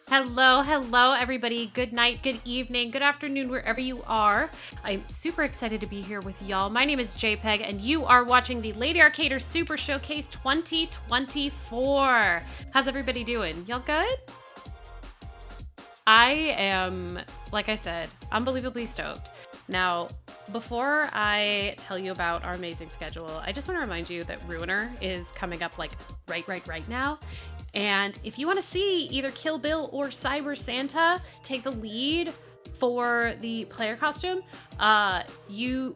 Hello, everybody. Good night, good evening, good afternoon, wherever you are. I'm super excited to be here with y'all. My name is Jaypeg, and you are watching the Lady Arcader Super Showcase 2024. How's everybody doing? Y'all good? I am, like I said, unbelievably stoked. Now, before I tell you about our amazing schedule, I just want to remind you that RUINER is coming up like right now. And if you want to see either Kill Bill or Cyber Santa take the lead for the player costume, you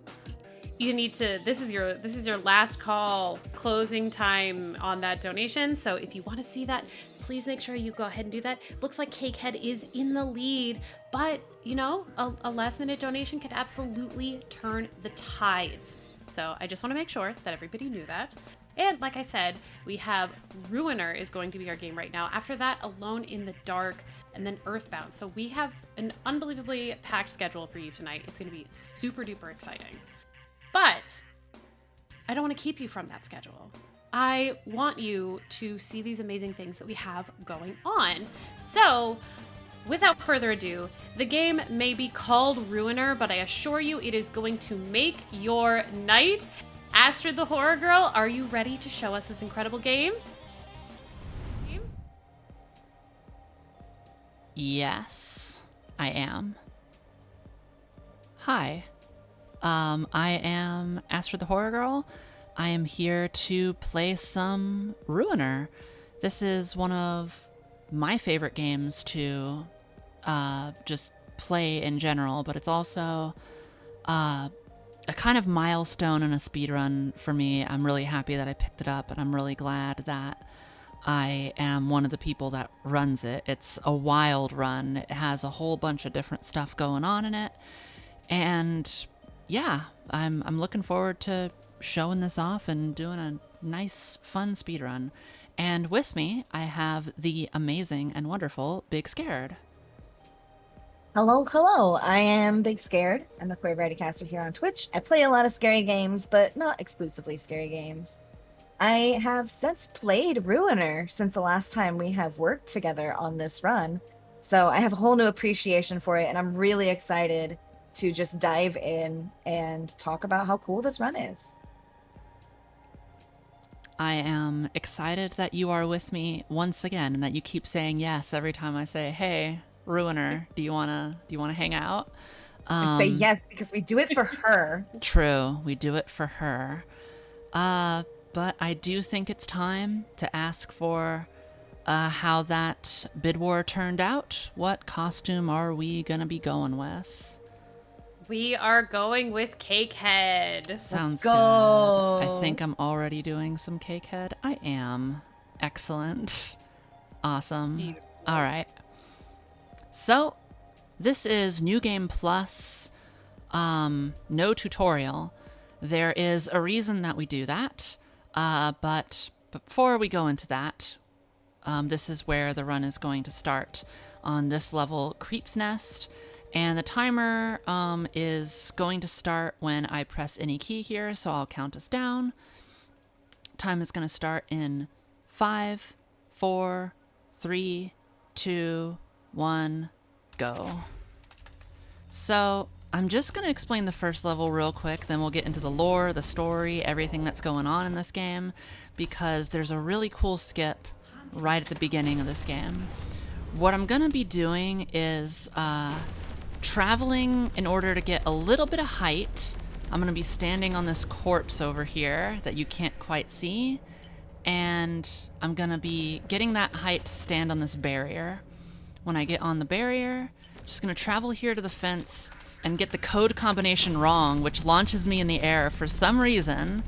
need to, this is your last call, closing time on that donation. So if you want to see that, please make sure you go ahead and do that. Looks like Cakehead is in the lead, but you know, a last minute donation could absolutely turn the tides. So I just want to make sure that everybody knew that. And like I said, we have RUINER is going to be our game right now. After that, Alone in the Dark, and then Earthbound. So we have an unbelievably packed schedule for you tonight. It's going to be super duper exciting. But I don't want to keep you from that schedule. I want you to see these amazing things that we have going on. So without further ado, the game may be called RUINER, but I assure you it is going to make your night. Astrid the Horror Girl, are you ready to show us this incredible game? Yes, I am. Hi, I am Astrid the Horror Girl. I am here to play some RUINER. This is one of my favorite games to just play in general, but it's also a kind of milestone in a speedrun for me. I'm really happy that I picked it up, and I'm really glad that I am one of the people that runs it. It's a wild run. It has a whole bunch of different stuff going on in it. And yeah, I'm looking forward to showing this off and doing a nice, fun speedrun. And with me, I have the amazing and wonderful BigScared. Hello. I am BigScared. I'm a queer variety caster here on Twitch. I play a lot of scary games, but not exclusively scary games. I have since played RUINER since the last time we have worked together on this run. So I have a whole new appreciation for it, and I'm really excited to just dive in and talk about how cool this run is. I am excited that you are with me once again, and that you keep saying yes every time I say, "Hey, RUINER, do you wanna hang out?" I say yes because we do it for her. True, we do it for her. But I do think it's time to ask for how that bid war turned out. What costume are we gonna be going with? We are going with Cakehead. Sounds Let's go. good. I think I'm already doing some Cakehead. I am. Excellent. Awesome. Beautiful. All right. So, this is New Game Plus, no tutorial. There is a reason that we do that, but before we go into that, this is where the run is going to start. On this level, Creep's Nest, and the timer is going to start when I press any key here, so I'll count us down. Time is going to start in 5, 4, 3, 2, 1, go. So I'm just going to explain the first level real quick, then we'll get into the lore, the story, everything that's going on in this game, because there's a really cool skip right at the beginning of this game. What I'm going to be doing is traveling in order to get a little bit of height. I'm going to be standing on this corpse over here that you can't quite see, and I'm going to be getting that height to stand on this barrier. When I get on the barrier, I'm just going to travel here to the fence and get the code combination wrong, which launches me in the air for some reason,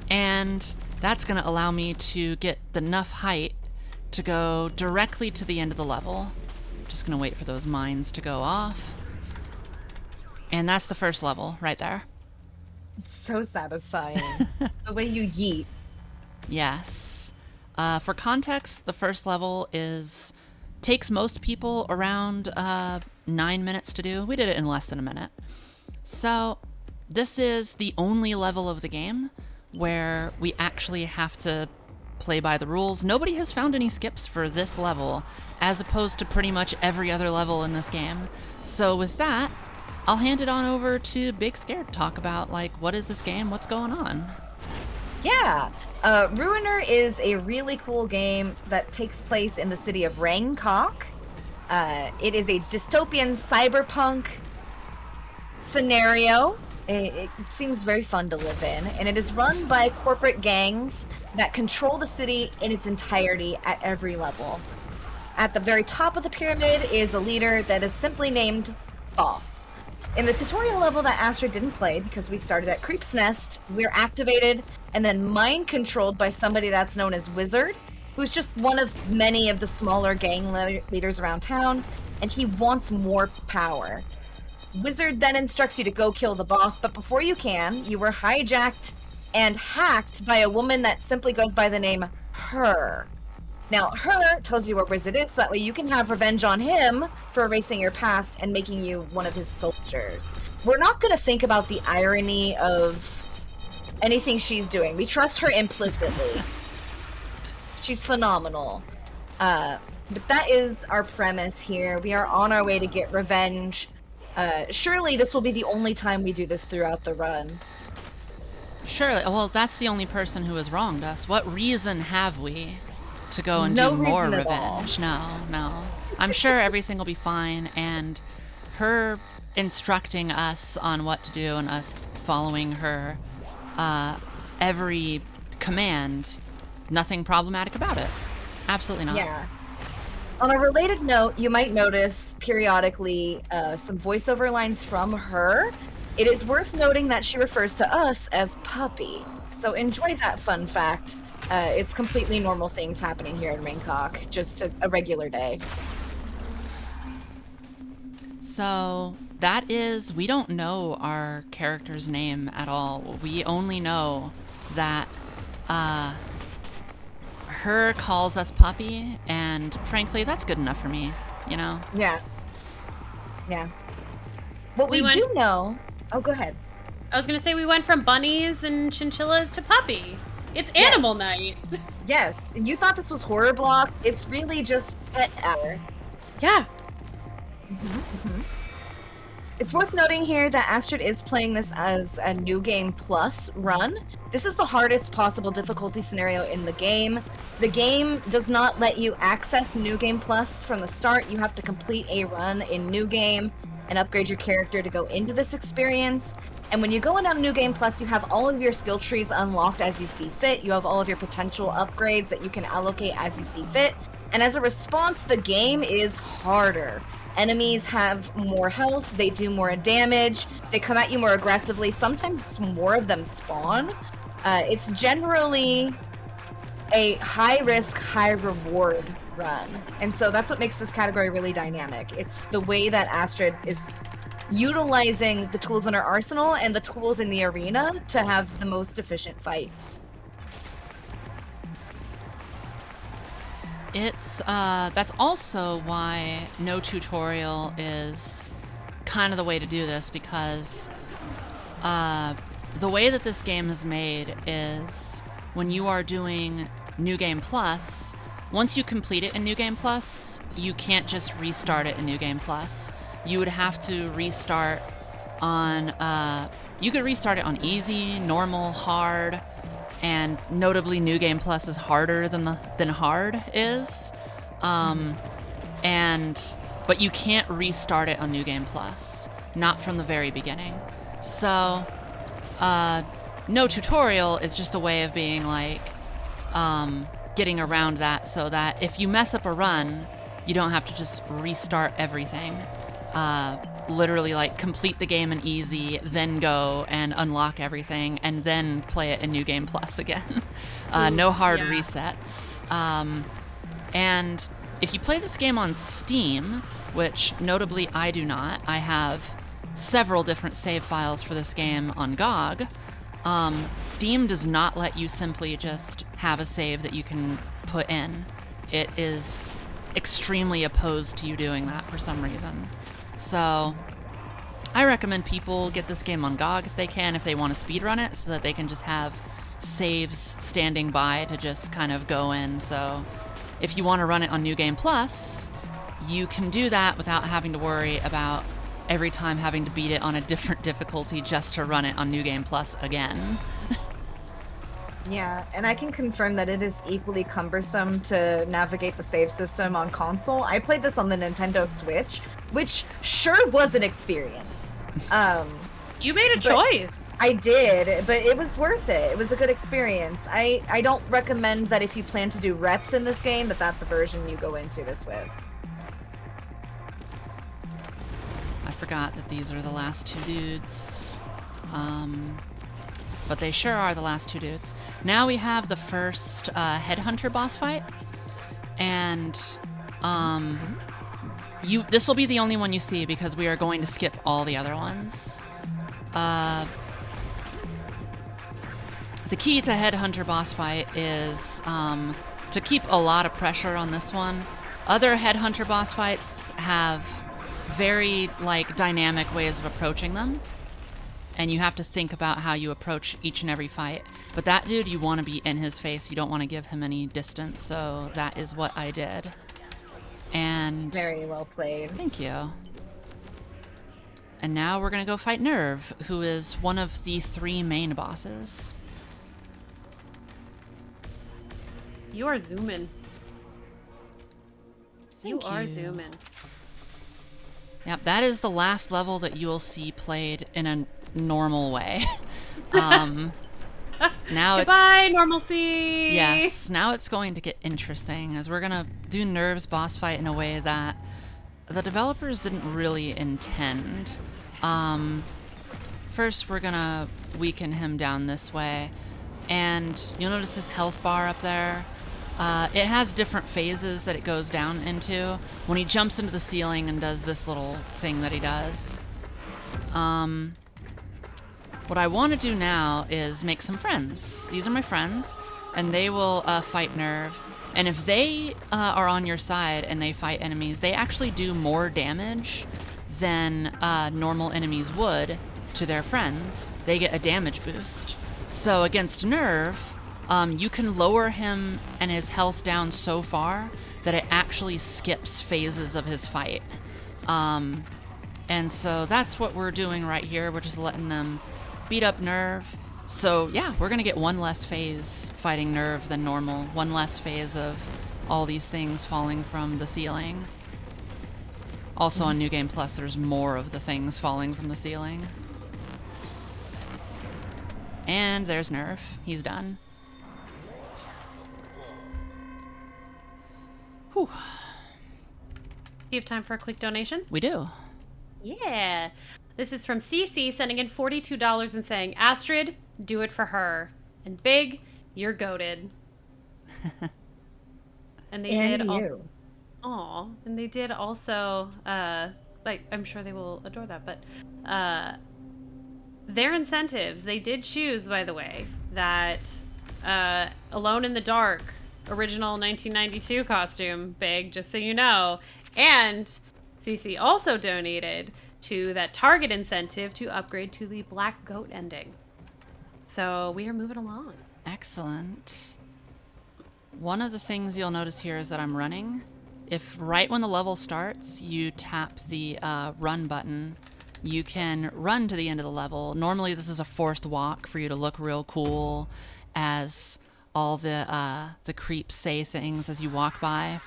and that's going to allow me to get enough height to go directly to the end of the level. Just going to wait for those mines to go off. And that's the first level right there. It's so satisfying. The way you yeet. Yes. For context, the first level takes most people around 9 minutes to do. We did it in less than a minute. So this is the only level of the game where we actually have to play by the rules. Nobody has found any skips for this level, as opposed to pretty much every other level in this game. So with that, I'll hand it on over to BigScared to talk about, like, what is this game, what's going on? Yeah, Ruiner is a really cool game that takes place in the city of Bangkok. It is a dystopian cyberpunk scenario. It seems very fun to live in, and it is run by corporate gangs that control the city in its entirety at every level. At the very top of the pyramid is a leader that is simply named Boss. In the tutorial level that Astrid didn't play because we started at Creep's Nest, we're activated and then mind controlled by somebody that's known as Wizard, who's just one of many of the smaller gang leaders around town, and he wants more power. Wizard then instructs you to go kill the boss, but before you can, you were hijacked and hacked by a woman that simply goes by the name Her. Now, Her tells you where Wizard is, so that way you can have revenge on him for erasing your past and making you one of his soldiers. We're not going to think about the irony of anything she's doing. We trust her implicitly. She's phenomenal. But that is our premise here. We are on our way to get revenge. Surely this will be the only time we do this throughout the run. Surely. Well, that's the only person who has wronged us. What reason have we to go and No do more reason at all. revenge? No. I'm sure everything will be fine, and her instructing us on what to do and us following her every command, nothing problematic about it. Absolutely not. Yeah. On a related note, you might notice periodically some voiceover lines from Her. It is worth noting that she refers to us as puppy. So enjoy that fun fact. It's completely normal things happening here in Bangkok, just a regular day. So that is, we don't know our character's name at all. We only know that Her calls us puppy, and frankly, that's good enough for me, you know? Yeah. What we do know... Oh, go ahead. I was gonna say we went from bunnies and chinchillas to puppy. It's animal night. Yes, you thought this was horror block. It's really just pet hour. Yeah. It's worth noting here that Astrid is playing this as a New Game Plus run. This is the hardest possible difficulty scenario in the game. The game does not let you access New Game Plus from the start. You have to complete a run in New Game and upgrade your character to go into this experience. And when you go in on New Game Plus, you have all of your skill trees unlocked as you see fit. You have all of your potential upgrades that you can allocate as you see fit. And as a response, the game is harder. Enemies have more health, they do more damage, they come at you more aggressively, sometimes more of them spawn. It's generally a high-risk, high-reward run. And so that's what makes this category really dynamic. It's the way that Astrid is utilizing the tools in her arsenal and the tools in the arena to have the most efficient fights. It's, that's also why no tutorial is kind of the way to do this, because, the way that this game is made is when you are doing New Game Plus, once you complete it in New Game Plus, you can't just restart it in New Game Plus. You would have to restart on, you could restart it on easy, normal, hard, and notably New Game Plus is harder than hard is. But you can't restart it on New Game Plus, not from the very beginning. So, no tutorial is just a way of being like, getting around that so that if you mess up a run, you don't have to just restart everything. Literally like complete the game in easy, then go and unlock everything, and then play it in New Game Plus again. No hard resets. And if you play this game on Steam, which notably I do not, I have several different save files for this game on GOG. Steam does not let you simply just have a save that you can put in. It is extremely opposed to you doing that for some reason. So I recommend people get this game on GOG if they can, if they want to speedrun it, so that they can just have saves standing by to just kind of go in. So if you want to run it on New Game Plus, you can do that without having to worry about every time having to beat it on a different difficulty just to run it on New Game Plus again. Yeah, and I can confirm that it is equally cumbersome to navigate the save system on console. I played this on the Nintendo Switch, which sure was an experience. You made a choice. I did, but it was worth it. It was a good experience. I don't recommend that if you plan to do reps in this game, that's the version you go into this with. I forgot that these are the last two dudes. But they sure are the last two dudes. Now we have the first headhunter boss fight, and this will be the only one you see because we are going to skip all the other ones. The key to headhunter boss fight is to keep a lot of pressure on this one. Other headhunter boss fights have very dynamic ways of approaching them. And you have to think about how you approach each and every fight. But that dude, you want to be in his face. You don't want to give him any distance. So that is what I did. And very well played. Thank you. And now we're going to go fight Nerve, who is one of the 3 main bosses. You are zooming. Thank you. You are zooming. Yep, that is the last level that you'll see played in a normal way. Now Goodbye, normalcy. Yes, now it's going to get interesting as we're gonna do Nerve's boss fight in a way that the developers didn't really intend. First we're gonna weaken him down this way, and you'll notice his health bar up there. It has different phases that it goes down into when he jumps into the ceiling and does this little thing that he does. What I want to do now is make some friends. These are my friends, and they will fight Nerve. And if they are on your side and they fight enemies, they actually do more damage than normal enemies would to their friends. They get a damage boost. So against Nerve, you can lower him and his health down so far that it actually skips phases of his fight. And so that's what we're doing right here. We're just letting them beat up Nerve. So yeah, we're gonna get one less phase fighting Nerve than normal. One less phase of all these things falling from the ceiling. Also on New Game Plus, there's more of the things falling from the ceiling. And there's Nerve. He's done. Whew. Do you have time for a quick donation? We do. Yeah. This is from CC sending in $42 and saying, Astrid, do it for her. And Big, you're goated. And they and did you. Aw. And they did also I'm sure they will adore that, but their incentives, they did choose, by the way, that Alone in the Dark original 1992 costume, Big, just so you know. And CC also donated to that Target incentive to upgrade to the Black Goat ending. So we are moving along. Excellent. One of the things you'll notice here is that I'm running. If right when the level starts, you tap the run button, you can run to the end of the level. Normally this is a forced walk for you to look real cool as all the creeps say things as you walk by.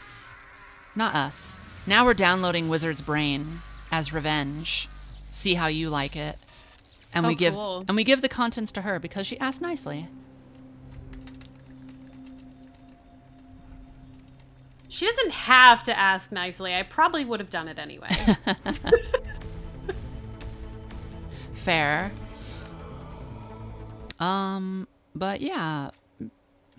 Not us. Now we're downloading Wizard's Brain as revenge. See how you like it. And we give cool. and we give the contents to her because she asked nicely. She doesn't have to ask nicely. I probably would have done it anyway. Fair. But yeah,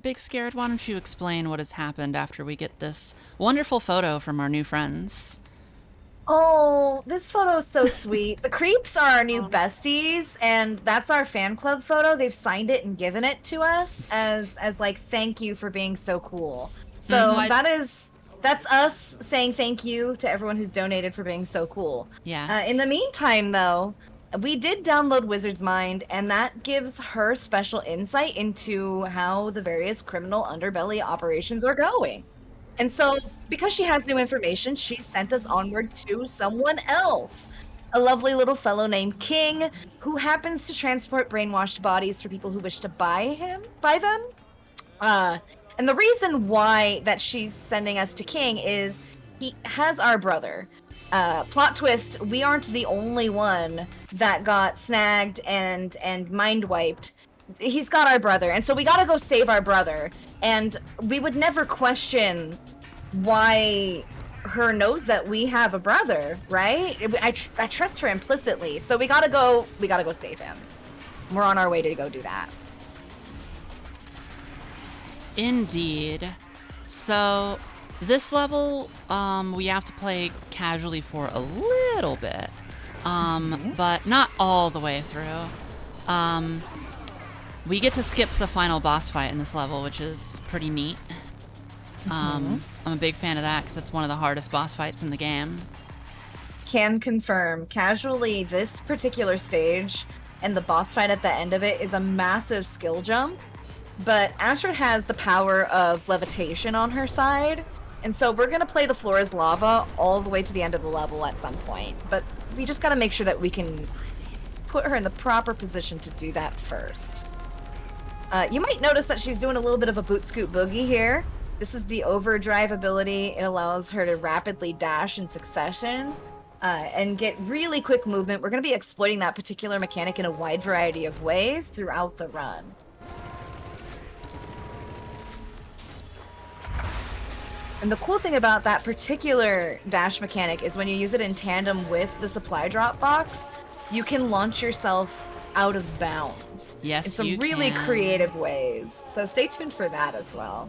BigScared, why don't you explain what has happened after we get this wonderful photo from our new friends? Oh, this photo is so sweet. The creeps are our new besties, and that's our fan club photo. They've signed it and given it to us as like thank you for being so cool. So that's us saying thank you to everyone who's donated for being so cool. Yeah. In the meantime, though, we did download Wizard's Mind, and that gives her special insight into how the various criminal underbelly operations are going. And so, because she has new information, she sent us onward to someone else. A lovely little fellow named King, who happens to transport brainwashed bodies for people who wish to buy them. And the reason why that she's sending us to King is he has our brother. Plot twist, we aren't the only one that got snagged and mind wiped. He's got our brother, and so we gotta go save our brother. And we would never question why her knows that we have a brother, right? I trust her implicitly, so we gotta go save him. We're on our way to go do that. Indeed. So this level, we have to play casually for a little bit, but not all the way through. We get to skip the final boss fight in this level, which is pretty neat. I'm a big fan of that because it's one of the hardest boss fights in the game. Can confirm, casually, this particular stage and the boss fight at the end of it is a massive skill jump. But Astrid has the power of levitation on her side, and so we're gonna play the floor as lava all the way to the end of the level at some point. But we just gotta make sure that we can put her in the proper position to do that first. You might notice that she's doing a little bit of a boot scoot boogie here. This is the overdrive ability. It allows her to rapidly dash in succession and get really quick movement. We're gonna be exploiting that particular mechanic in a wide variety of ways throughout the run. And the cool thing about that particular dash mechanic is when you use it in tandem with the supply drop box, you can launch yourself out of bounds. Yes, in some you really can. creative ways. So stay tuned for that as well.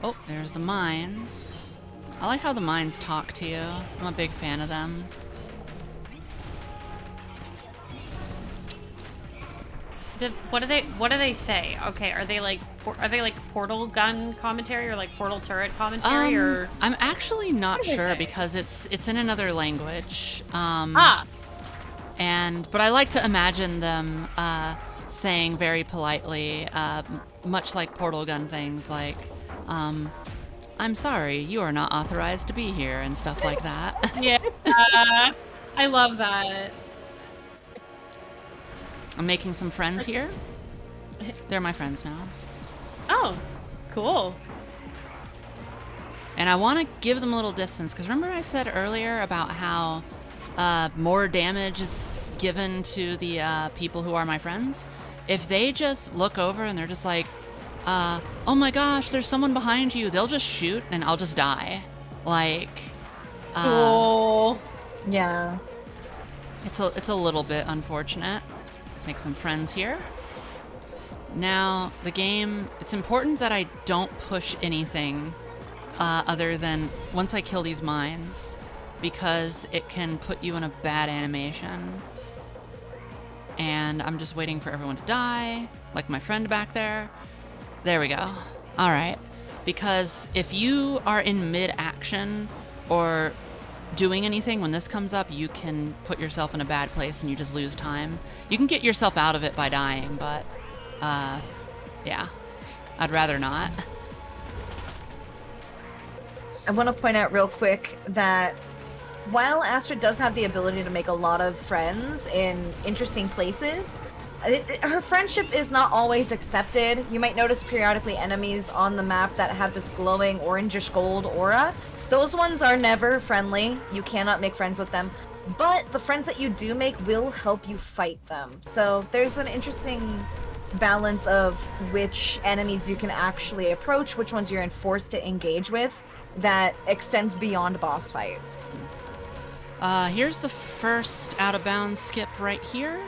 Oh, there's the mines. I like how the mines talk to you. I'm a big fan of them. What do they say? Okay, are they like portal gun commentary or like portal turret commentary or? I'm actually not do they sure say? because it's in another language. Ah, But I like to imagine them saying very politely, much like portal gun things like, I'm sorry, you are not authorized to be here, and stuff like that. yeah. I love that. I'm making some friends here. They're my friends now. Oh, cool. And I want to give them a little distance, because remember I said earlier about how more damage is given to the people who are my friends? If they just look over and they're just like, oh my gosh, there's someone behind you, they'll just shoot and I'll just die. Like, Cool. Yeah. it's a little bit unfortunate. Make some friends here. Now, the game, it's important that I don't push anything other than once I kill these mines, because it can put you in a bad animation. And I'm just waiting for everyone to die, like my friend back there. There we go. All right. Because if you are in mid-action or doing anything when this comes up, you can put yourself in a bad place and you just lose time. You can get yourself out of it by dying, but yeah, I'd rather not. I want to point out real quick that while Astrid does have the ability to make a lot of friends in interesting places, her friendship is not always accepted. You might notice periodically enemies on the map that have this glowing orangish gold aura. Those ones are never friendly. You cannot make friends with them. But the friends that you do make will help you fight them. So there's an interesting balance of which enemies you can actually approach, which ones you're enforced to engage with, that extends beyond boss fights. Here's the first out of bounds skip right here.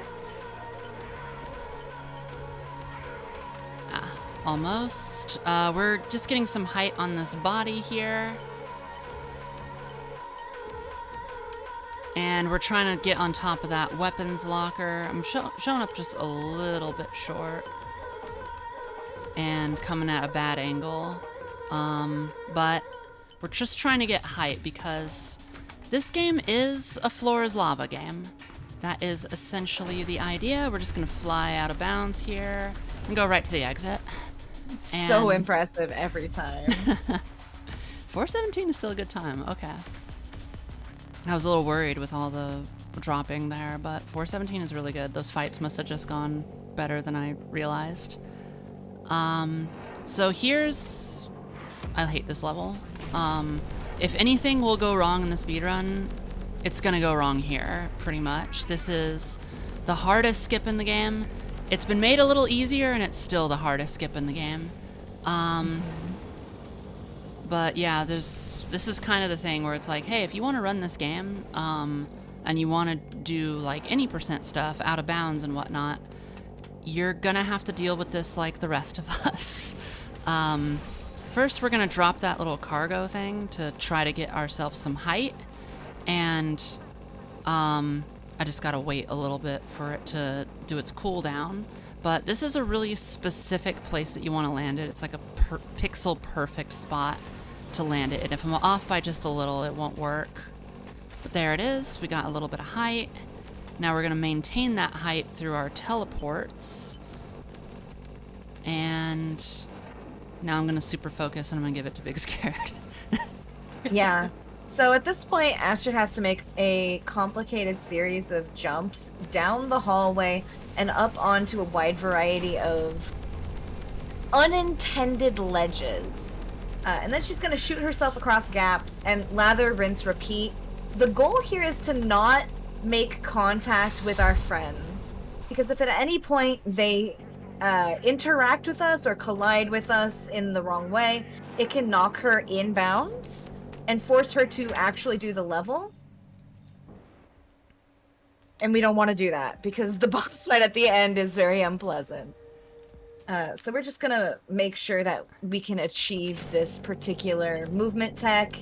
Almost. We're just getting some height on this body here. And we're trying to get on top of that weapons locker. I'm showing up just a little bit short. And coming at a bad angle. But we're just trying to get height because this game is a floor is lava game. That is essentially the idea. We're just gonna fly out of bounds here and go right to the exit. So impressive every time. 417 is still a good time. Okay. I was a little worried with all the dropping there, but 417 is really good. Those fights must have just gone better than I realized. So here's... I hate this level. If anything will go wrong in the speedrun, it's gonna go wrong here, pretty much. This is the hardest skip in the game. It's been made a little easier, and it's still the hardest skip in the game. But yeah, this is kind of the thing where it's like, hey, if you want to run this game, and you want to do like any percent stuff out of bounds and whatnot, you're gonna have to deal with this like the rest of us. First, we're gonna drop that little cargo thing to try to get ourselves some height, and I just gotta wait a little bit for it to do its cooldown. But this is a really specific place that you want to land it. It's like a pixel perfect spot to land it, and if I'm off by just a little, it won't work. But there it is. We got a little bit of height. Now we're gonna maintain that height through our teleports, and now I'm gonna super focus and I'm gonna give it to BigScared. Yeah. So at this point, Astrid has to make a complicated series of jumps down the hallway and up onto a wide variety of unintended ledges. And then she's going to shoot herself across gaps and lather, rinse, repeat. The goal here is to not make contact with our friends, because if at any point they interact with us or collide with us in the wrong way, it can knock her inbounds and force her to actually do the level. And we don't want to do that because the boss fight at the end is very unpleasant. So we're just gonna make sure that we can achieve this particular movement tech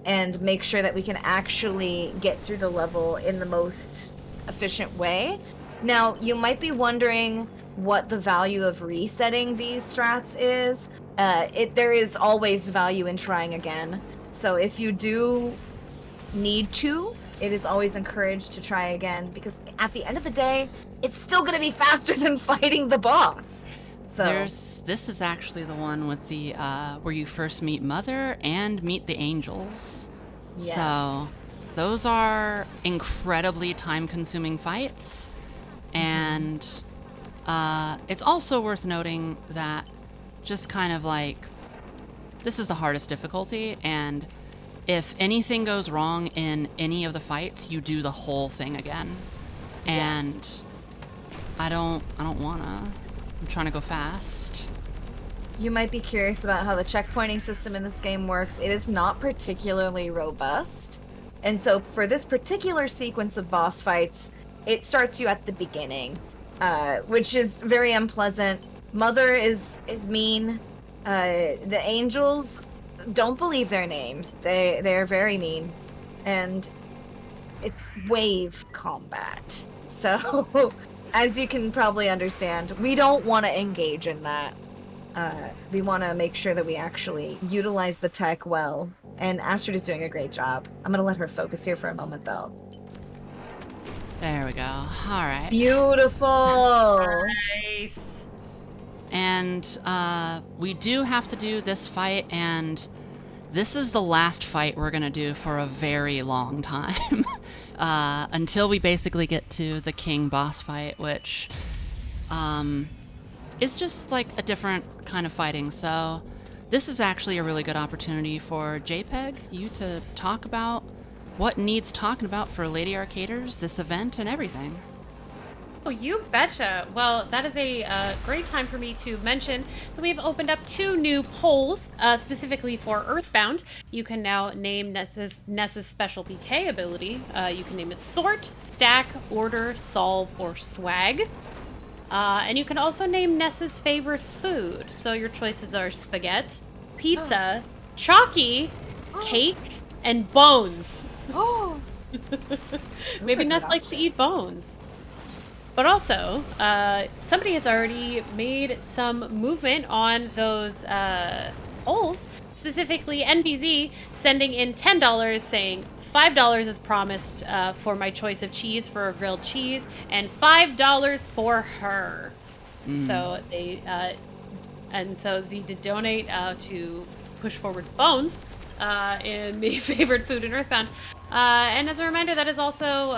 and make sure that we can actually get through the level in the most efficient way. Now, you might be wondering what the value of resetting these strats is. There is always value in trying again. So if you do need to, it is always encouraged to try again, because at the end of the day, it's still going to be faster than fighting the boss. So this is actually the one with the where you first meet Mother and meet the angels. Yes. So those are incredibly time-consuming fights, and it's also worth noting that just kind of like this is the hardest difficulty, and if anything goes wrong in any of the fights, you do the whole thing again. And yes. I don't wanna. I'm trying to go fast. You might be curious about how the checkpointing system in this game works. It is not particularly robust. And so for this particular sequence of boss fights, it starts you at the beginning, which is very unpleasant. Mother is mean. The angels, don't believe their names. They're very mean. And it's wave combat. So as you can probably understand, we don't want to engage in that. We want to make sure that we actually utilize the tech well. And Astrid is doing a great job. I'm going to let her focus here for a moment, though. There we go. All right. Beautiful. Nice. And we do have to do this fight, and this is the last fight we're going to do for a very long time. Until we basically get to the king boss fight, which is just like a different kind of fighting. So this is actually a really good opportunity for Jaypeg, you to talk about what needs talking about for Lady Arcaders, this event, and everything. Oh, you betcha. Well, that is a great time for me to mention that we've opened up 2 new polls specifically for Earthbound. You can now name Ness's special PK ability. You can name it Sort, Stack, Order, Solve, or Swag. And you can also name Ness's favorite food. So your choices are spaghetti, pizza, chalky, cake, and bones. Oh. Maybe Ness likes to eat bones. But also, somebody has already made some movement on those polls, specifically NBZ, sending in $10 saying $5 as promised for my choice of cheese for a grilled cheese, and $5 for her. So they and so they did donate to push forward Bones in the favorite food in Earthbound. And as a reminder, that is also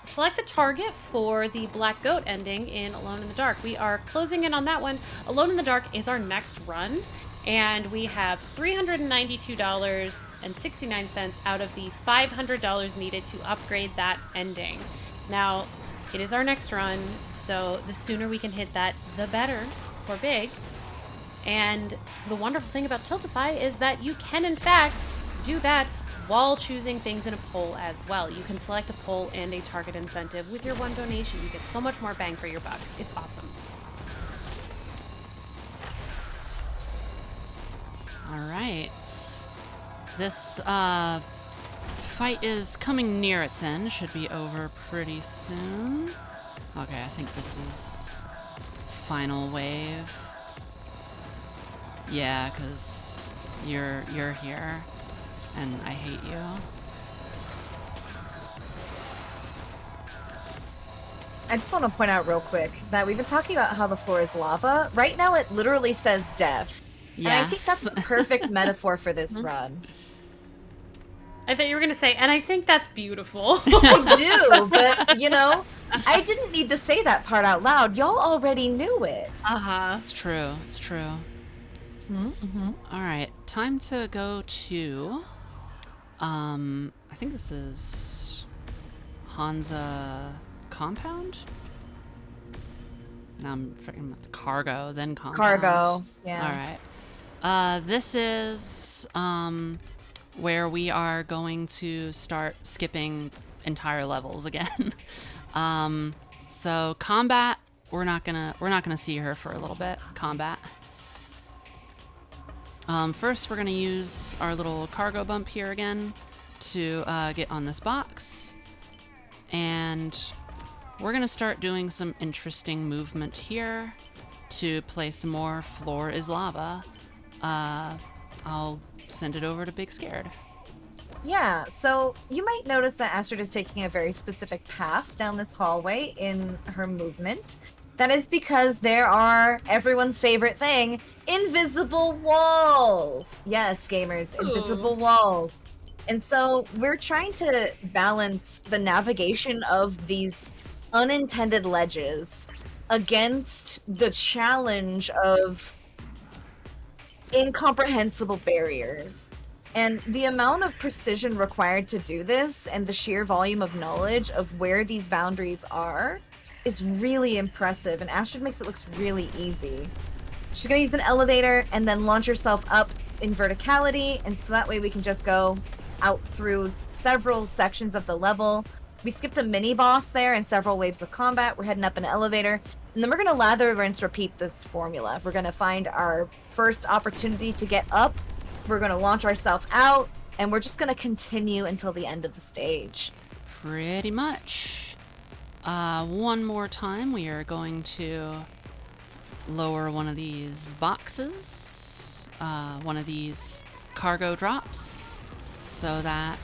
select the target for the Black Goat ending in Alone in the Dark. We are closing in on that one. Alone in the Dark is our next run, and we have $392.69 out of the $500 needed to upgrade that ending. Now, it is our next run, so the sooner we can hit that, the better for Big. And the wonderful thing about Tiltify is that you can, in fact, do that while choosing things in a poll as well. You can select a poll and a target incentive. With your one donation, you get so much more bang for your buck. It's awesome. All right. This fight is coming near its end. Should be over pretty soon. Okay, I think this is final wave. Yeah, because you're here, and I hate you. I just want to point out real quick that we've been talking about how the floor is lava. Right now, it literally says death. Yes. And I think that's the perfect metaphor for this run. I thought you were going to say, and I think that's beautiful. I do, but, you know, I didn't need to say that part out loud. Y'all already knew it. Uh-huh. It's true. It's true. Mm-hmm. All right, time to go to, I think this is Hansa Compound? Now I'm forgetting about the Cargo, then Compound. Cargo, yeah. All right. This is, where we are going to start skipping entire levels again. So combat, we're not gonna see her for a little bit. Combat. First, we're going to use our little cargo bump here again to get on this box. And we're going to start doing some interesting movement here to play some more Floor is Lava. I'll send it over to BigScared. Yeah, so you might notice that Astrid is taking a very specific path down this hallway in her movement. That is because there are everyone's favorite thing, invisible walls. Yes, gamers, invisible walls. And so we're trying to balance the navigation of these unintended ledges against the challenge of incomprehensible barriers. And the amount of precision required to do this and the sheer volume of knowledge of where these boundaries are is really impressive, and Astrid makes it look really easy. She's gonna use an elevator and then launch herself up in verticality, and so that way we can just go out through several sections of the level. We skipped a mini boss there and several waves of combat. We're heading up an elevator, and then we're gonna lather, rinse, repeat this formula. We're gonna find our first opportunity to get up. We're gonna launch ourselves out, and we're just gonna continue until the end of the stage. Pretty much. One more time, we are going to lower one of these boxes, one of these cargo drops, so that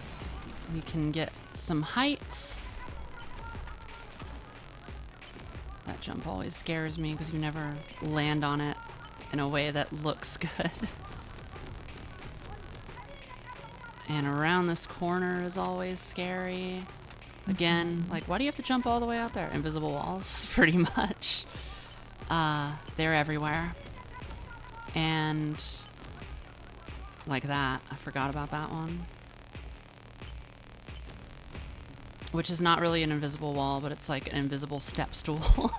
we can get some height. That jump always scares me because you never land on it in a way that looks good. And around this corner is always scary. Again, like, why do you have to jump all the way out there? Invisible walls, pretty much. They're everywhere. And like that. I forgot about that one. Which is not really an invisible wall, but it's like an invisible step stool.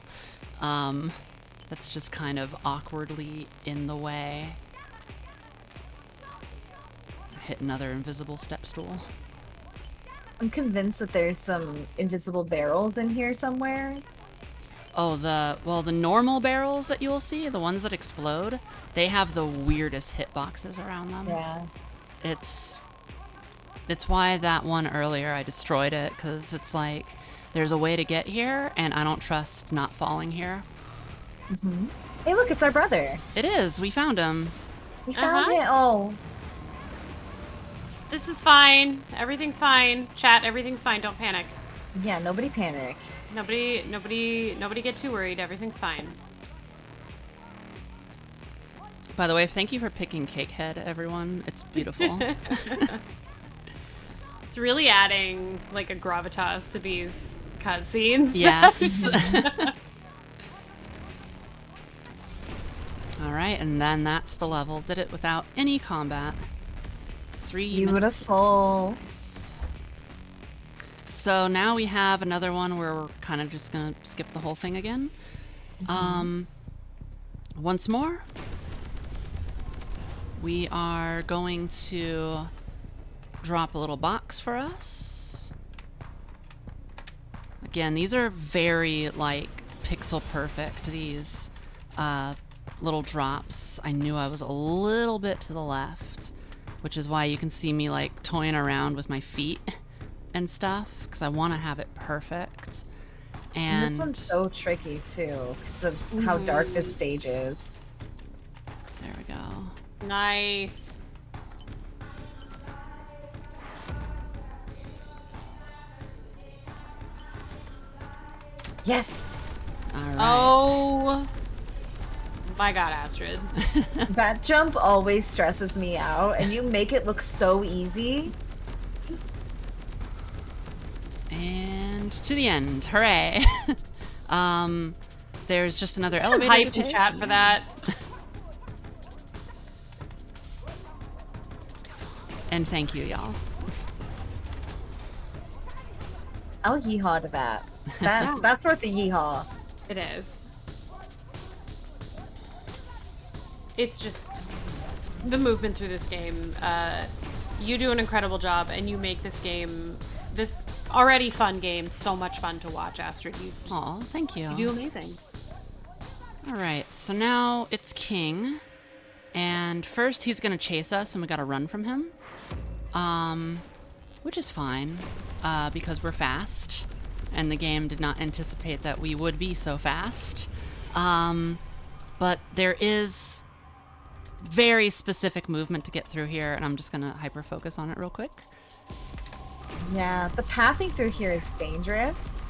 That's just kind of awkwardly in the way. I hit another invisible step stool. I'm convinced that there's some invisible barrels in here somewhere. Oh, the normal barrels that you will see, the ones that explode, they have the weirdest hitboxes around them. Yeah. It's why that one earlier I destroyed it, because it's like there's a way to get here, and I don't trust not falling here. Mm-hmm. Hey, look, it's our brother. It is. We found him. We found him. Oh. This is fine. Everything's fine. Chat, everything's fine. Don't panic. Yeah, nobody panic. Nobody get too worried. Everything's fine. By the way, thank you for picking Cakehead, everyone. It's beautiful. It's really adding like a gravitas to these cutscenes. Yes. All right, and then that's the level. Did it without any combat. 3 Beautiful. minutes. So now we have another one where we're kind of just gonna skip the whole thing again. Once more, we are going to drop a little box for us. Again, these are very like pixel perfect, these little drops. I knew I was a little bit to the left, which is why you can see me like toying around with my feet and stuff, because I want to have it perfect. And this one's so tricky too, because of how dark this stage is. there we go. Nice. Yes! All right. Oh my god, Astrid. That jump always stresses me out, and you make it look so easy. And to the end. Hooray. There's just another elevator Hype to in take. chat for that. And thank you, y'all. I'll yeehaw to that. That's worth a yeehaw. It is. It's just the movement through this game. You do an incredible job, and you make this game, this already fun game, so much fun to watch, Astrid. Aw, thank you. You do amazing. All right, so now it's King, and first he's gonna chase us, and we gotta run from him, which is fine, because we're fast, and the game did not anticipate that we would be so fast. But there is very specific movement to get through here, and I'm just gonna hyper focus on it real quick. Yeah, the pathing through here is dangerous.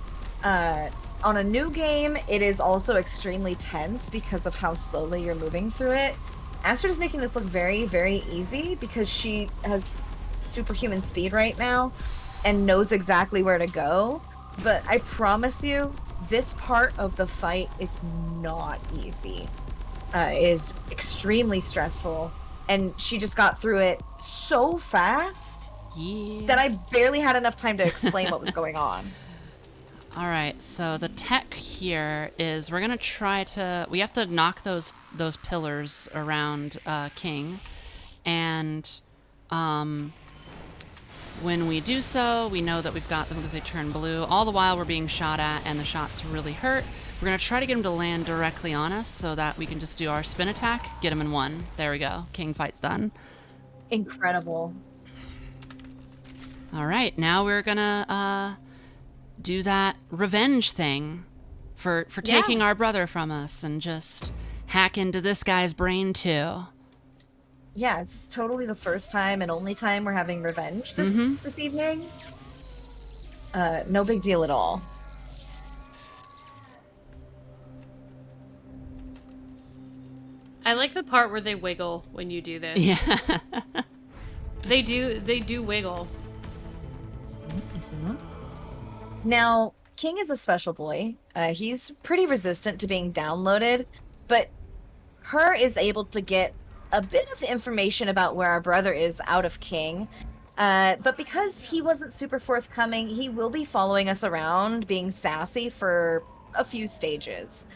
On a new game, it is also extremely tense because of how slowly you're moving through it. Astrid is making this look very, very easy because she has superhuman speed right now and knows exactly where to go. But I promise you, this part of the fight is not easy. It is extremely stressful, and she just got through it so fast that I barely had enough time to explain what was going on. All right, so the tech here is we're gonna try to. We have to knock those pillars around King, and when we do so, we know that we've got them because they turn blue. All the while we're being shot at, and the shots really hurt. We're gonna try to get him to land directly on us so that we can just do our spin attack, get him in one. There we go. King fight's done. Incredible. All right, now we're gonna do that revenge thing for taking our brother from us and just hack into this guy's brain too. Yeah, it's totally the first time and only time we're having revenge this evening. No big deal at all. I like the part where they wiggle when you do this. Yeah. They do wiggle. Now, King is a special boy. He's pretty resistant to being downloaded, but Her is able to get a bit of information about where our brother is out of King. But because he wasn't super forthcoming, he will be following us around, being sassy for a few stages.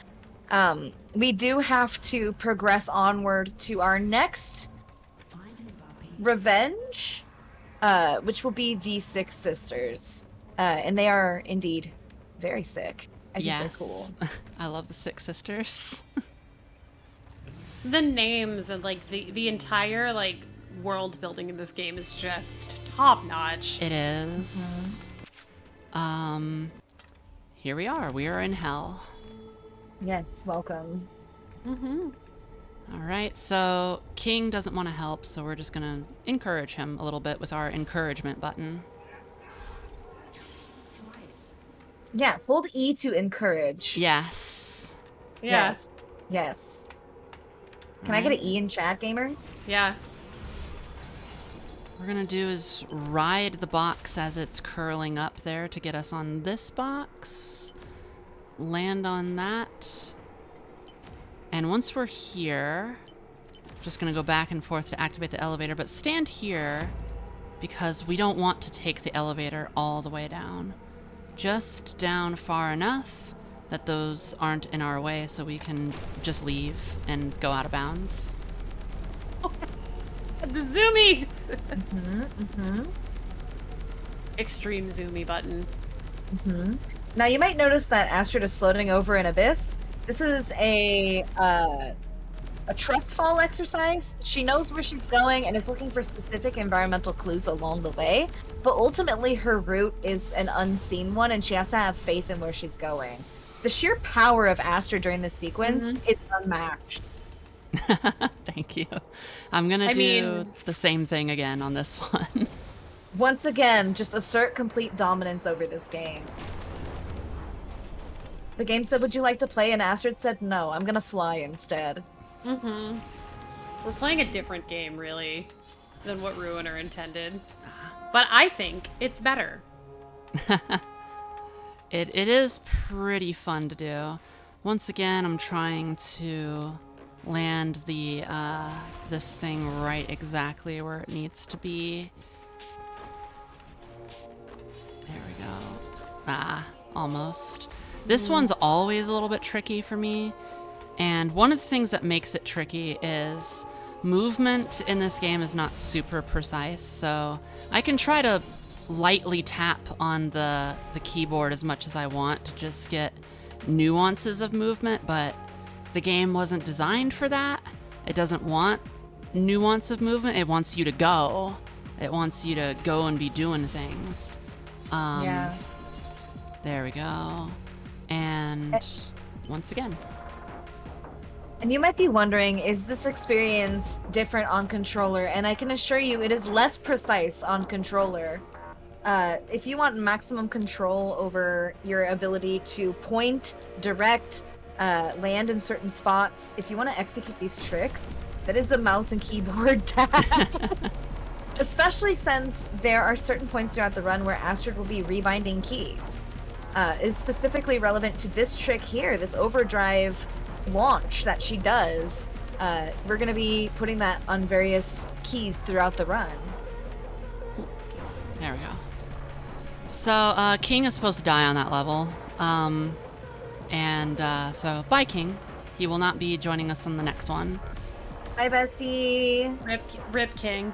We do have to progress onward to our next revenge, which will be the Six Sisters. And they are indeed very sick. I think they're cool. I love the Six Sisters. The names and like the entire like world building in this game is just top notch. It is. Here we are. We are in hell. Yes, welcome. Mm-hmm. All right, so King doesn't want to help, so we're just gonna encourage him a little bit with our encouragement button. Yeah, hold E to encourage. Yes. Yeah. Yes. Can I get an E in chat, gamers? Yeah. What we're gonna do is ride the box as it's curling up there to get us on this box. Land on that. And once we're here, just gonna go back and forth to activate the elevator, but stand here because we don't want to take the elevator all the way down. Just down far enough that those aren't in our way so we can just leave and go out of bounds. The zoomies! Mm-hmm. Extreme zoomy button. Mm-hmm. Now you might notice that Astrid is floating over an abyss. This is a trust fall exercise. She knows where she's going and is looking for specific environmental clues along the way, but ultimately her route is an unseen one and she has to have faith in where she's going. The sheer power of Astrid during this sequence is unmatched. Thank you. I'm gonna do the same thing again on this one. Once again, just assert complete dominance over this game. The game said, would you like to play? And Astrid said, no, I'm gonna fly instead. Mm-hmm. We're playing a different game, really, than what Ruiner intended. But I think it's better. It is pretty fun to do. Once again, I'm trying to land the this thing right exactly where it needs to be. There we go. Almost. This one's always a little bit tricky for me. And one of the things that makes it tricky is movement in this game is not super precise. So I can try to lightly tap on the keyboard as much as I want to just get nuances of movement, but the game wasn't designed for that. It doesn't want nuance of movement. It wants you to go. It wants you to go and be doing things. Yeah. There we go. And once again. And you might be wondering, is this experience different on controller? And I can assure you it is less precise on controller. If you want maximum control over your ability to point, direct, land in certain spots, if you want to execute these tricks, that is a mouse and keyboard task. Especially since there are certain points throughout the run where Astrid will be rebinding keys. Is specifically relevant to this trick here, this overdrive launch that she does. We're going to be putting that on various keys throughout the run. There we go. So, King is supposed to die on that level. So, bye, King. He will not be joining us on the next one. Bye, bestie. Rip King.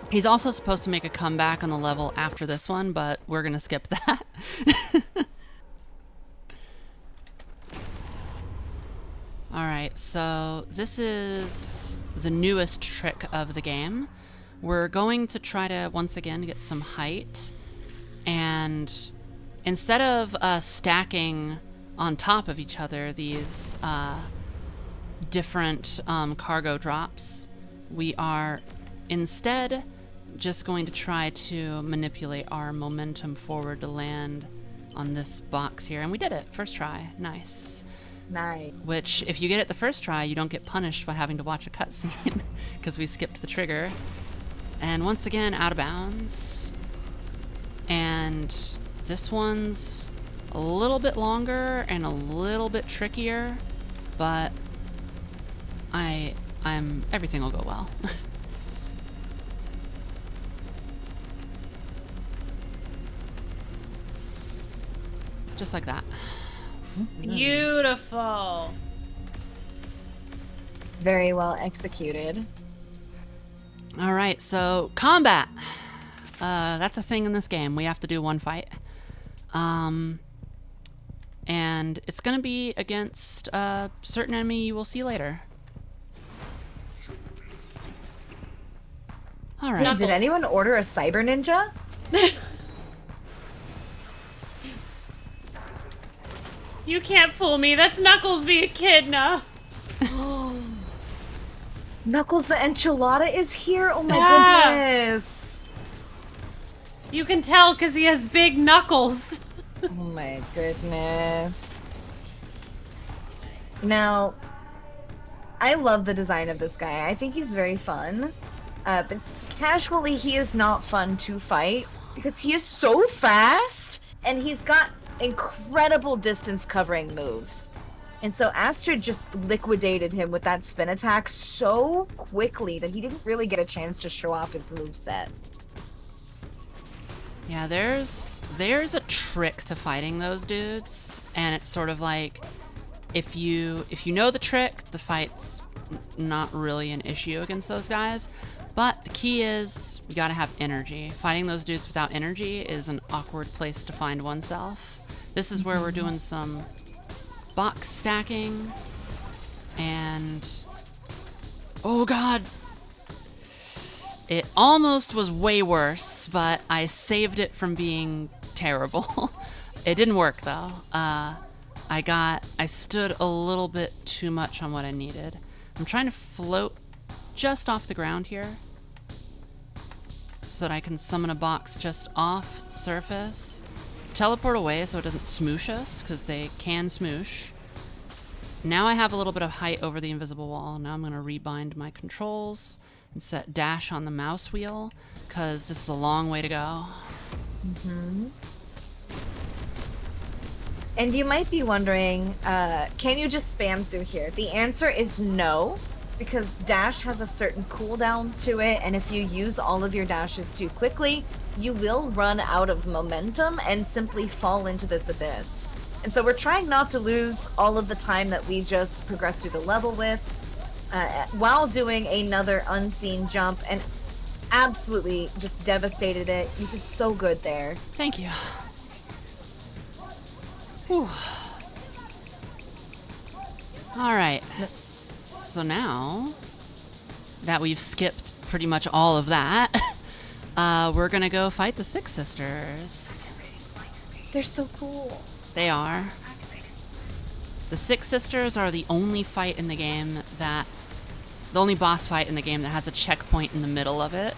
He's also supposed to make a comeback on the level after this one, but we're going to skip that. All right, so this is the newest trick of the game. We're going to try to, once again, get some height. And instead of stacking on top of each other these different cargo drops, we are instead just going to try to manipulate our momentum forward to land on this box here. And we did it. First try. Nice. Nice. Which, if you get it the first try, you don't get punished by having to watch a cutscene because we skipped the trigger. And once again, out of bounds. And this one's a little bit longer and a little bit trickier, but everything will go well. Just like that. Beautiful. Very well executed. All right, so combat. That's a thing in this game. We have to do one fight. And it's going to be against a certain enemy you will see later. All right. Did anyone order a cyber ninja? You can't fool me. That's Knuckles the Echidna. Knuckles the enchilada is here? Oh my Yeah. goodness. You can tell because he has big knuckles. Oh my goodness. Now, I love the design of this guy. I think he's very fun. But casually, he is not fun to fight because he is so fast and he's got incredible distance covering moves. And so Astrid just liquidated him with that spin attack so quickly that he didn't really get a chance to show off his moveset. Yeah, there's a trick to fighting those dudes, and it's sort of like if you know the trick, the fight's not really an issue against those guys. But the key is you gotta have energy. Fighting those dudes without energy is an awkward place to find oneself. This is where we're doing some box stacking, and oh god, it almost was way worse, but I saved it from being terrible. It didn't work though. I stood a little bit too much on what I needed. I'm trying to float just off the ground here so that I can summon a box just off surface. Teleport away so it doesn't smoosh us, because they can smoosh. Now I have a little bit of height over the invisible wall. Now I'm going to rebind my controls and set dash on the mouse wheel, because this is a long way to go. And you might be wondering, can you just spam through here? The answer is no, because dash has a certain cooldown to it, and if you use all of your dashes too quickly, you will run out of momentum and simply fall into this abyss. And so we're trying not to lose all of the time that we just progressed through the level with, while doing another unseen jump, and absolutely just devastated it. You did so good there. Thank you. Whew. All right. So now that we've skipped pretty much all of that, we're gonna go fight the Six Sisters. They're so cool. They are. The Six Sisters are the only fight in the game that... the only boss fight in the game that has a checkpoint in the middle of it.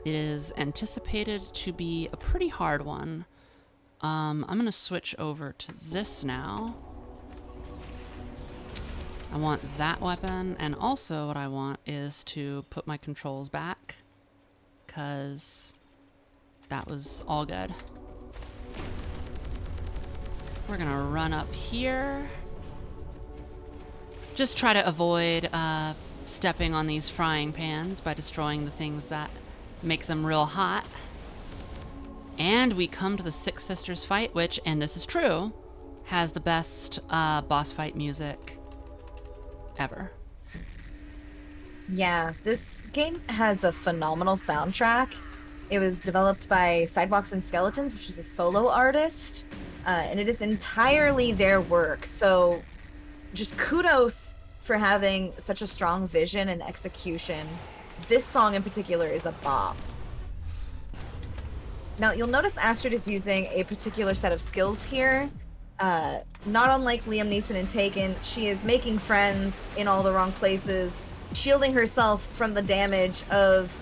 It is anticipated to be a pretty hard one. I'm gonna switch over to this now. I want that weapon, and also what I want is to put my controls back, because that was all good. We're gonna run up here. Just try to avoid stepping on these frying pans by destroying the things that make them real hot. And we come to the Six Sisters fight, which, and this is true, has the best boss fight music ever. Yeah, this game has a phenomenal soundtrack. It was developed by Sidewalks and Skeletons, which is a solo artist, and it is entirely their work. So just kudos for having such a strong vision and execution. This song in particular is a bop. Now, you'll notice Astrid is using a particular set of skills here. Not unlike Liam Neeson in Taken, she is making friends in all the wrong places, shielding herself from the damage of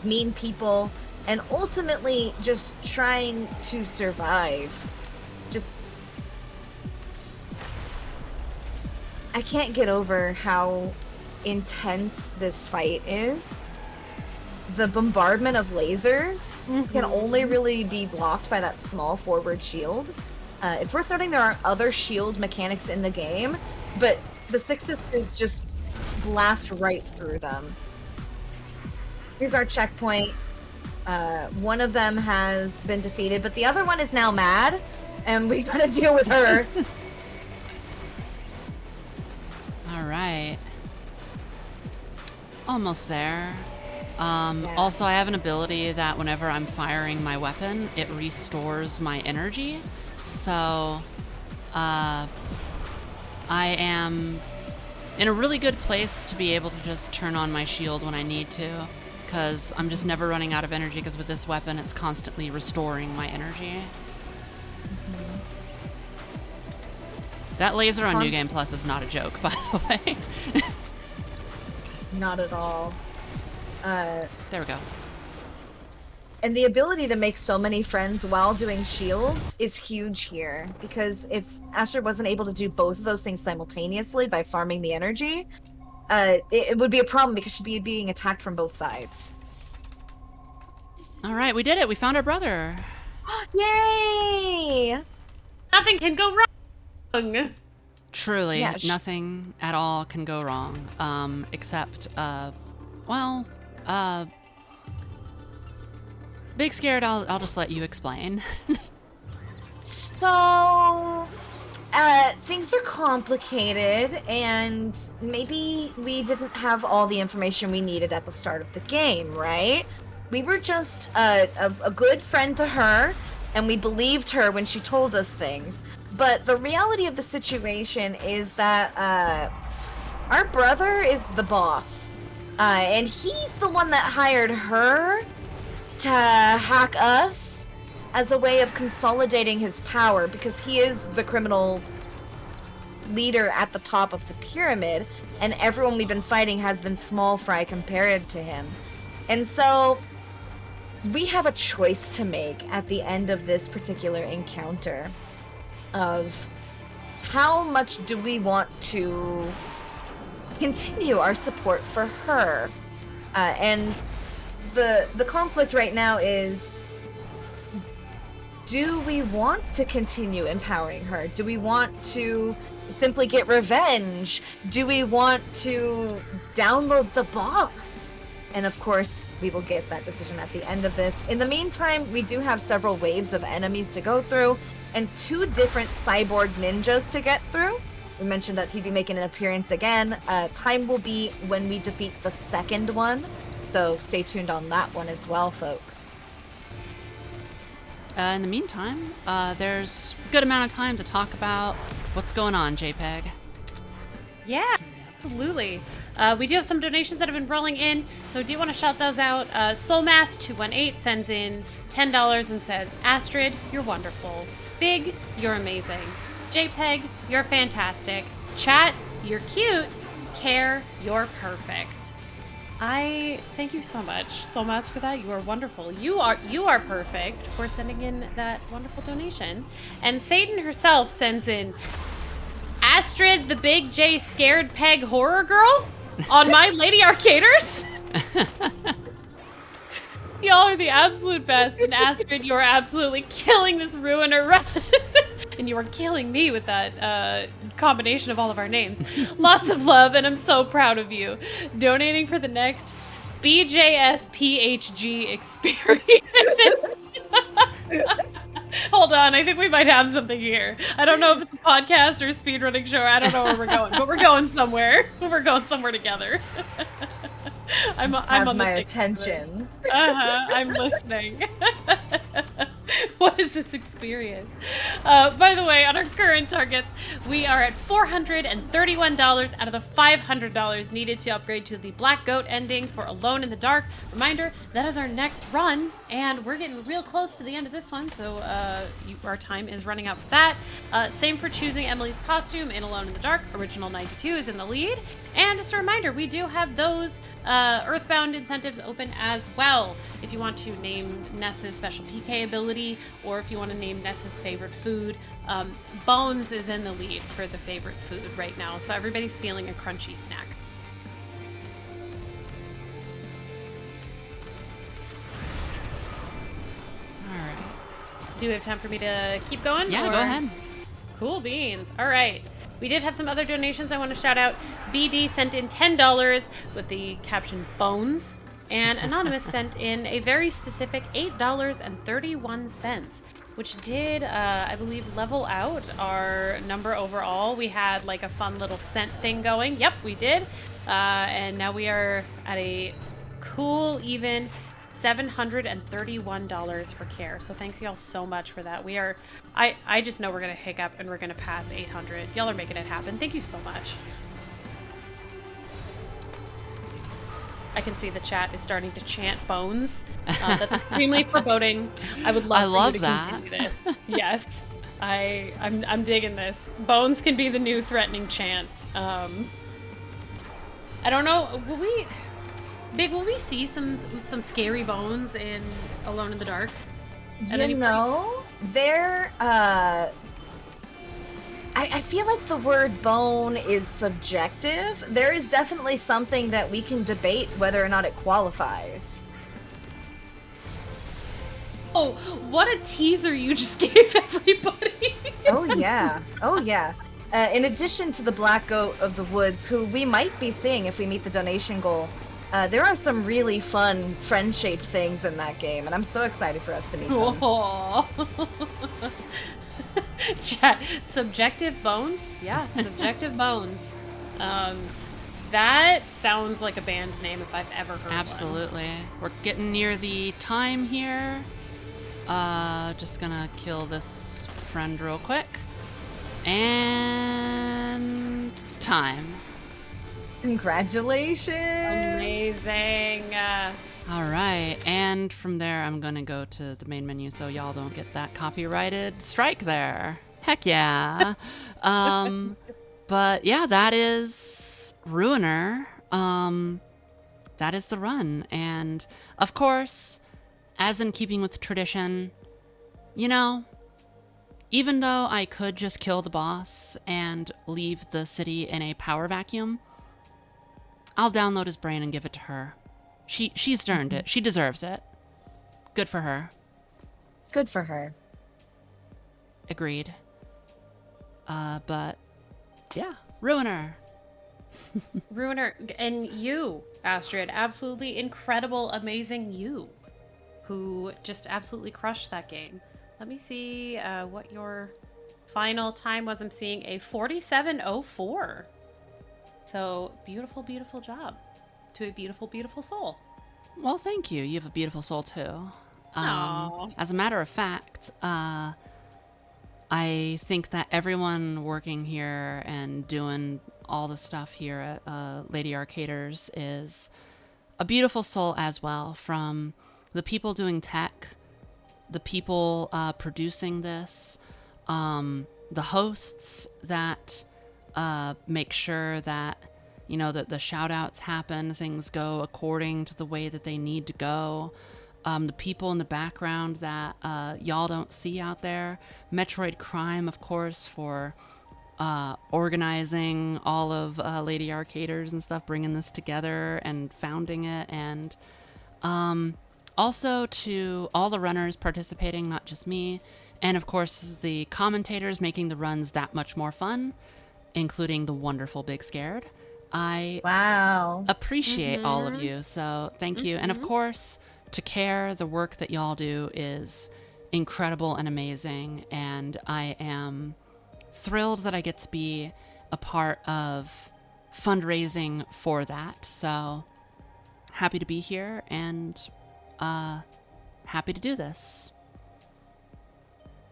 mean people, and ultimately just trying to survive. I can't get over how intense this fight is. The bombardment of lasers can only really be blocked by that small forward shield. It's worth noting there are other shield mechanics in the game, but the Six Sisters just blast right through them. Here's our checkpoint. One of them has been defeated, but the other one is now mad, and we gotta deal with her. All right. Almost there. Yeah. Also, I have an ability that whenever I'm firing my weapon, it restores my energy. So, I am in a really good place to be able to just turn on my shield when I need to, because I'm just never running out of energy, because with this weapon, it's constantly restoring my energy. That laser on New Game Plus is not a joke, by the way. Not at all. There we go. And the ability to make so many friends while doing shields is huge here, because if Astrid wasn't able to do both of those things simultaneously by farming the energy, it would be a problem because she'd be being attacked from both sides. All right, we did it. We found our brother. Yay! Nothing can go wrong. Truly, Yeah, nothing at all can go wrong, except, BigScared, I'll just let you explain. So, things are complicated, and maybe we didn't have all the information we needed at the start of the game, right? We were just a good friend to her, and we believed her when she told us things. But the reality of the situation is that our brother is the boss, and he's the one that hired her to hack us as a way of consolidating his power, because he is the criminal leader at the top of the pyramid, and everyone we've been fighting has been small fry compared to him. And so we have a choice to make at the end of this particular encounter of how much do we want to continue our support for her. And the conflict right now is, do we want to continue empowering her? Do we want to simply get revenge? Do we want to download the box? And of course, we will get that decision at the end of this. In the meantime, we do have several waves of enemies to go through and 2 different cyborg ninjas to get through. We mentioned that he'd be making an appearance again. Time will be when we defeat the second one. So stay tuned on that one as well, folks. In the meantime, there's a good amount of time to talk about what's going on, Jaypeg. Yeah, absolutely. We do have some donations that have been rolling in, so I do want to shout those out. Soulmass218 sends in $10 and says, Astrid, you're wonderful. Big, you're amazing. Jaypeg, you're fantastic. Chat, you're cute. Care, you're perfect. I thank you so much for that. You are wonderful. You are perfect for sending in that wonderful donation. And Satan herself sends in Astrid the Big J Scared Peg Horror Girl on my Lady Arcaders. Y'all are the absolute best, and Astrid, you are absolutely killing this ruiner run. And you are killing me with that combination of all of our names. Lots of love, and I'm so proud of you. Donating for the next BJS PHG experience. Hold on, I think we might have something here. I don't know if it's a podcast or a speedrunning show. I don't know where we're going, but we're going somewhere. We're going somewhere together. I'm on my attention. I'm listening. What is this experience? By the way, on our current targets, we are at $431 out of the $500 needed to upgrade to the Black Goat ending for Alone in the Dark. Reminder, that is our next run, and we're getting real close to the end of this one, so our time is running out for that. Same for choosing Emily's costume in Alone in the Dark. Original 92 is in the lead. And just a reminder, we do have those Earthbound incentives open as well. If you want to name Ness's special PK ability, or if you want to name Ness's favorite food, Bones is in the lead for the favorite food right now. So everybody's feeling a crunchy snack. All right. Do we have time for me to keep going? Yeah, or? go ahead. Cool beans. All right. We did have some other donations I want to shout out. BD sent in $10 with the caption Bones. And Anonymous sent in a very specific $8.31, which did, I believe, level out our number overall. We had like a fun little cent thing going. Yep, we did. And now we are at a cool, even $731 for care. So thanks y'all so much for that. We are, I just know we're gonna hiccup and we're gonna pass 800. Y'all are making it happen. Thank you so much. I can see the chat is starting to chant Bones. That's extremely foreboding. I would love for you to continue this. Yes. I'm digging this. Bones can be the new threatening chant. I don't know. Will we see some scary bones in Alone in the Dark? You know, I feel like the word bone is subjective. There is definitely something that we can debate whether or not it qualifies. Oh, what a teaser you just gave everybody. Oh, yeah. Oh, yeah. In addition to the Black Goat of the Woods, who we might be seeing if we meet the donation goal, there are some really fun friend-shaped things in that game, and I'm so excited for us to meet them. Chat, subjective bones? Yeah, subjective bones. That sounds like a band name if I've ever heard Absolutely. We're getting near the time here. Just gonna kill this friend real quick. And time. Congratulations! Amazing. All right, and from there I'm gonna go to the main menu so y'all don't get that copyrighted strike there. Heck yeah. But yeah, that is Ruiner. That is the run. And of course, as in keeping with tradition, you know, even though I could just kill the boss and leave the city in a power vacuum, I'll download his brain and give it to her. She's earned it. She deserves it. Good for her. Good for her. Agreed. But yeah, Ruiner. Ruiner, and you, Astrid, absolutely incredible, amazing you, who just absolutely crushed that game. Let me see what your final time was. I'm seeing a 47:04. So beautiful, beautiful job to a beautiful, beautiful soul. Well, thank you. You have a beautiful soul too. As a matter of fact, I think that everyone working here and doing all the stuff here at Lady Arcaders is a beautiful soul as well. From the people doing tech, the people producing this, the hosts that make sure that, you know, that the shout outs happen, things go according to the way that they need to go. The people in the background that y'all don't see out there. Metroid Crime, of course, for organizing all of Lady Arcaders and stuff, bringing this together and founding it. And also to all the runners participating, not just me. And of course, the commentators making the runs that much more fun, including the wonderful BigScared. I appreciate all of you, so thank you. And of course, to Care, the work that y'all do is incredible and amazing, and I am thrilled that I get to be a part of fundraising for that. So happy to be here and happy to do this.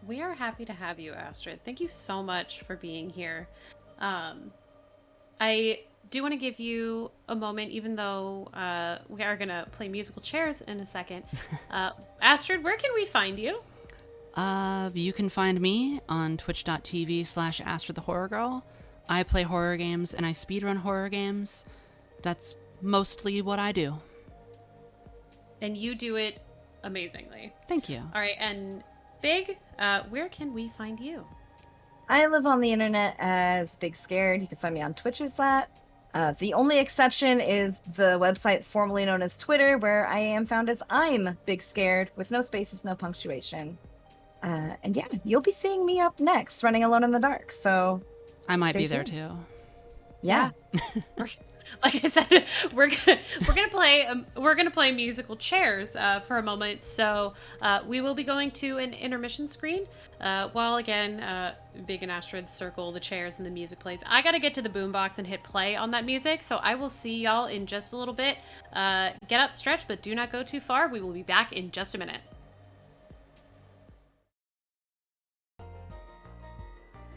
We are happy to have you, Astrid. Thank you so much for being here. I do want to give you a moment, even though we are going to play musical chairs in a second. Astrid, where can we find you? You can find me on twitch.tv/AstridTheHorrorGirl. I play horror games and I speedrun horror games. That's mostly what I do. And you do it amazingly. Thank you. All right, and Big, where can we find you? I live on the internet as BigScared. You can find me on Twitch as that. The only exception is the website formerly known as Twitter, where I am found as I'm BigScared, with no spaces, no punctuation. And yeah, you'll be seeing me up next, running Alone in the Dark. So I might be there too. Yeah. Like I said, we're gonna play musical chairs for a moment. So we will be going to an intermission screen. While again, Big and Astrid circle the chairs and the music plays. I gotta get to the boombox and hit play on that music. So I will see y'all in just a little bit. Get up, stretch, but do not go too far. We will be back in just a minute.